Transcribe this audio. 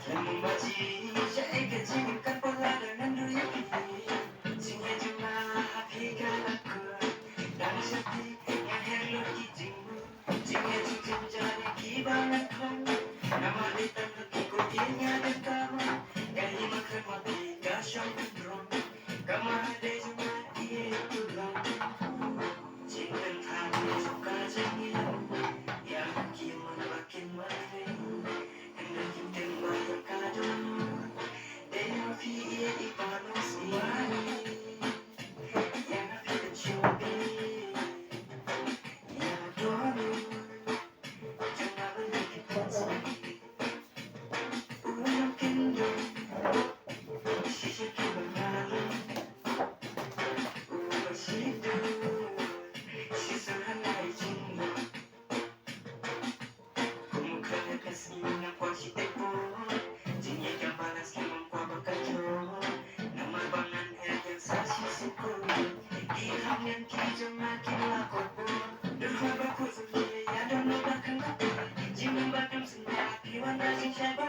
Lembaji jai ke jikan pola dengan duit Singa pikan aku Dan sepi yang hello kijingmu Singa jujur jari kibangan kamu Nama litan hatiku inya dan kamu Gahi makan mati gasyong kudrong Kamu ada cuma iya tulang Jingan hati suka jengil Yang kiman makin makin Hendak kita bayar kado Dengan fiye ipano semai Yang api kecobi Yang dulu Jangan beli kita sendiri Ulang kendo Sisi kebenaran Ubah situ Sisi hanai cinta Kumukanya kasih kwa sitepo Jinye balas kimang kwa bakajo Nama bangan yang sa sisipo Iham yang kijong makin lakopo Durhaba ko sa fiye Yadong no bakang kapo Jimang bakang senda Piwan na sing syaba